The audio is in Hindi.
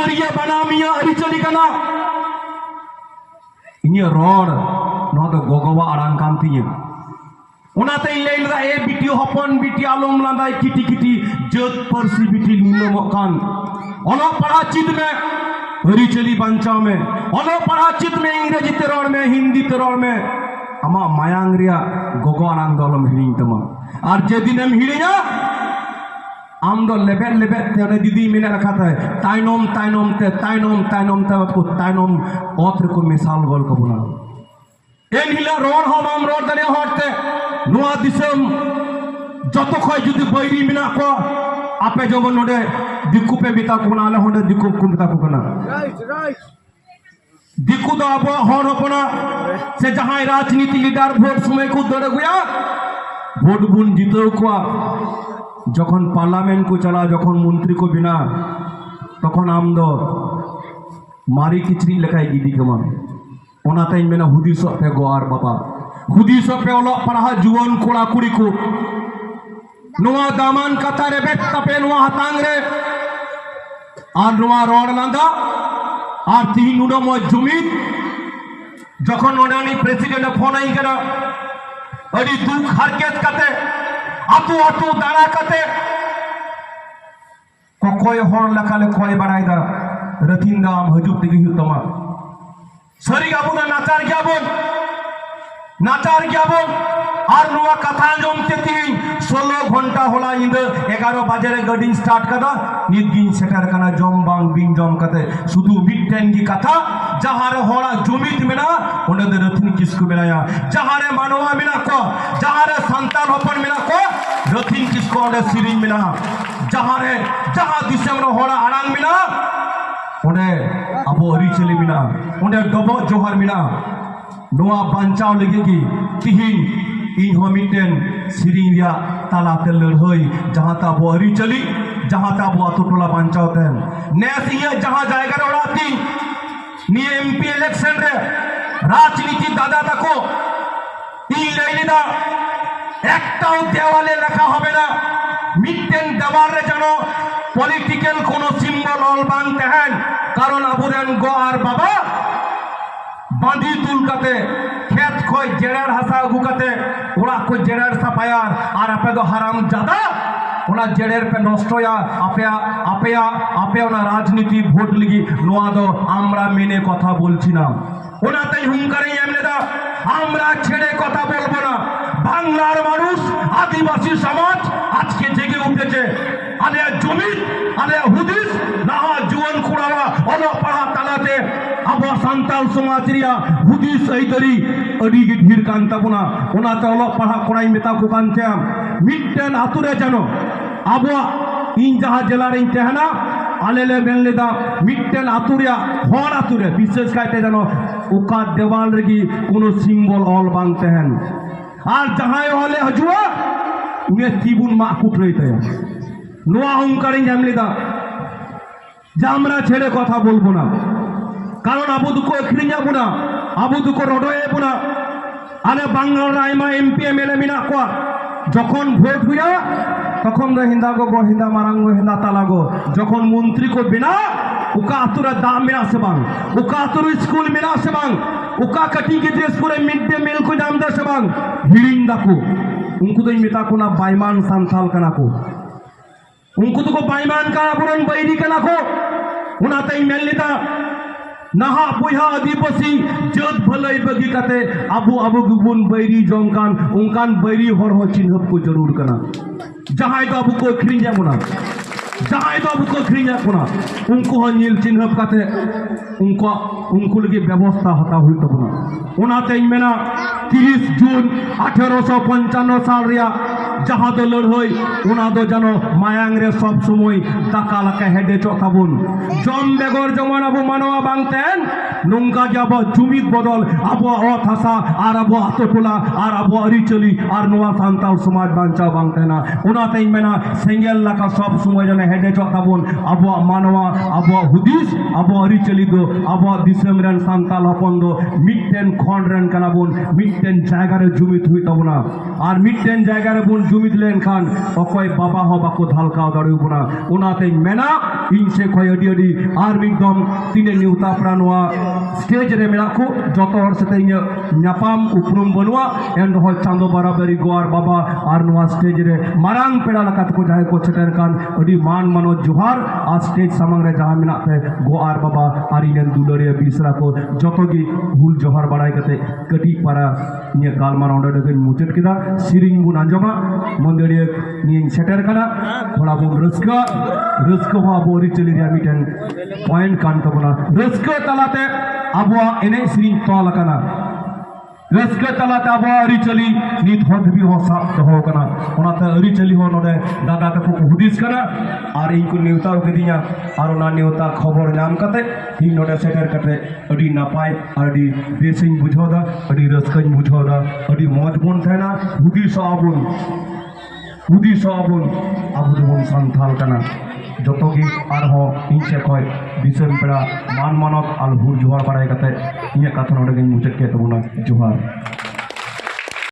तरिया बनामिया अरिचली कना इन्हें रोड ना तो गोगवा आराम कांती है उनाते ले लगा ए बिटियो हपन बिटी आलम लांदाई किटी किटी जत परसी बिटी नीलो मकान ओनो पढ़ा चित में अरिचली बंचाव में ओनो पढ़ा चित में इंग्रेजी तेरोड़ में हिंदी तेरोड़ में अमा मायांग्रिया गोगो आराम दोलम हिरिंग तमा और जे दिन हम हिरिया आम दो लेबेट लेबेट ते उन्हें दीदी मैंने रखा था ताइनोम ताइनोम ते आपको ताइनोम औत्र को मिसाल गोल को बुना इन हिला रोड हम रोड दने होते नुआ दिसम जतो खोय जुदी बैरी मिना को आपे जबन नोडे दिक्कु पे बिता को ना ले होडे दिक्कु को बिता को ना राइट दिक्कु दो अब हर अपना से जहां राजनीति लीडर वोट समय को दौड़ गया वोट बुन जीतो को যখন পার্লামেন্ট को चला যখন मंत्री को बिना তখন আমদো মারি কিচরি লেখাই গিদি কেমন ওনাতেই মেনা হুদিস পে গোয়ার বাবা হুদিস পে অল পড়া জীবন কোড়া কুড়ি को নোয়া দামান কাতারে বেট তপে নোয়া হাতাংরে আর নোয়া রড লান্দা আর তিন নুনো ম জমিন যখন ওনানি প্রেসিডেন্ট ফোন আই গেল আদি দুঃখ হারকেত কাতে आतु आतु दाड़ा कते कोई हर लकाले कोई बनाई दा रथिन दाम हजूब दिगी तमा सरी गाबुना नाचार गया बोल और नुआ कथा जमते तीन 16 घंटा होला इंद 11 बजे गाड़ी स्टार्ट कदा निदगिन सेटर कना जम बांग बिन जम कते शुद्ध मिटटेन की कथा जहारे होला जुमित मेना ओंडे दे रथिन किसको मेनाया जहारे मानवा मेना को जहारे संतान होपन मेना को रथिन किसको ओंडे सिरिंग मेना जहारे जहां दिसम होला आड़ांग मेना ओंडे अबो अरिचली मेना ओंडे डबो जोहर मेना नोआ बंचाव लगे की तिहिन इन मिटेन सिरिंगिया तालाते लड़हई जहां ता बो अरिचली जहां ता बो अतुटोला बंचाव तेन नेस ये जहां जायगा ओड़ाती नि एमपी इलेक्शन रे राजनीति दादा तको इन लैलिदा एकटाও দেওয়ালে লেখা হবে না মিটেন দেওয়ালে যেন পলিটিক্যাল কোন সিম্বল অল বানতে হেন কারণ আবুরেন গো আর বাবা बांधी तुल कते खेत खोय जेड़र हसा अगू कते ओड़ा को जेड़र सफाया और आपे दो हराम ज्यादा ओना जेड़र पे नष्टया आपेया आपेया आपे ओना राजनीति भोट लगी नोआ दो आमरा मेने कथा बोलছি না ওনাতেই হুঙ্কারে এমনেদা আমরা ছেড়ে কথা বলবো না বাংলার মানুষ আদিবাসী সমাজ আজকে জেগে উঠেছে আলে জমি আলে হুদিস না জীবন কুড়াওয়া অলপাড়া তালাতে अब संताल समाजरिया हुदिस ऐतरी अड़ी ढीर कांताबुना ओनाते ओल पढ़ा कोड़ाई मेता को कांते मिटन आतुरे जानो अब इन जहां जिला रे तेहना आलेले बेनलेदा मिटन आतुरिया हर आतुरे विशेष कायते जानो उका देवाल रेगी कोनो सिम्बल ऑल बांगते हैं और जहां हले हजुआ उन्हें तिबुन माकुट रहिते नोआ हुंकारिं जामलेदा जामरा छेड़े कथा बोलबो ना कारण आबू दुको एखरी जाबुना आबू दुको रडोए बुना आने बांगलार आयमा एमपी एमएलए मिना को जखन भोट हुआ तखन द हिंदा गो हिंदा मारांगो हिंदा तालागो जखन मंत्री को बिना उका आतुरा दाम मिना से बांग उका आतुर स्कूल मिना से बांग उका कटी गिद्रे स्कूल मिड डे मील को नाम दे से बांग हिरिंग दाको उनको तो मिता को ना बाईमान संथाल कना को उनको तो को बाईमान का पुरन बैरी कना को उनाते मेलनिता नहा बुहा आदिवासी जत भलाई बगी कते अबू अबू गुबुन बैरी जंकान उनकान बैरी हर हो चिन्हब को जरूर कना जहां तो अबू को खिरिंजा मुना जहां तो अबू को खिरिंजा मुना उनको नील चिन्हब कते उनको लगे व्यवस्था होता हुई तो बुना उनाते मेना 30 जून 1855 साल रिया जहां तो लड़हई उना दो जानो मायांग रे सब समय दाका लाका हेडे चोथाबुन जम बेगर जमान आबो मानवा बांगतेन नंगा जाबो जुमित बदल आबो अथ हासा और आबो आतोटोला और आबो अरिचली और नोआ सान्ताल समाज बांचा बांगतेना उनाते मेना सेंगेल लाका सब समय जने हेडे चोथाबुन आबो मानवा आबो हुदिस आबो अरिचली दो आबो दिसम रेन सान्ताल हपन दो मिटटेन खंड रेन कनाबुन मिटटेन जायगा रे जुमित हुई तबना और मिटटेन जायगा रे बुन जुमिद लेनखान अकय बाबा हो बाको धालकाव दाड़ेबोना ओनाते मेना इन से खय अडी अडी आर मिदम तिने नेवता प्राणवा स्टेज रे मेना को जतो हर सते न्यापाम उपरुम बनुआ एंड हो चांदो बराबरी गोआर बाबा आर नवा स्टेज रे मारांग पेड़ा लकात को जाय को सेटर कान अडी मान मानो जोहार आ स्टेज सामंग रे जहां मेना पे गोआर बाबा आर इनेन दुलरिया बिसरा को जतोगी भूल जोहार बाड़ाय कते कटी पारा निया गालमार ओंडे दगे मुचेत केदा सिरिंग बुन आंजमा मंदिरिया निया सेटर काना थोड़ा बुन रस्का हो आबो रिचुअली रे मिटेन पॉइंट कान तबना रस्का तलाते आबो एने सिरिंग तोल काना रस्का तलाते आबो रिचुअली नित हद भी हो साब दहो काना ओनाते रिचुअली हो नोडे दादा तको हुदिस काना आर इनको नेवता केदिया आर ओना नेवता खबर नाम कते हि नोडे सेटर कते अडी नापाय अडी बेसिंग बुझोदा अडी रस्का बुझोदा अडी मौज बोन थाना हुदिस आबुन आबु दोबन संथाल काना जतोगी आर हो इनसे खय दिसम पेड़ा मान मानत आल हुर जोहार बाड़ाय कते इया कथा नोडे मुचेत के तबना जोहार।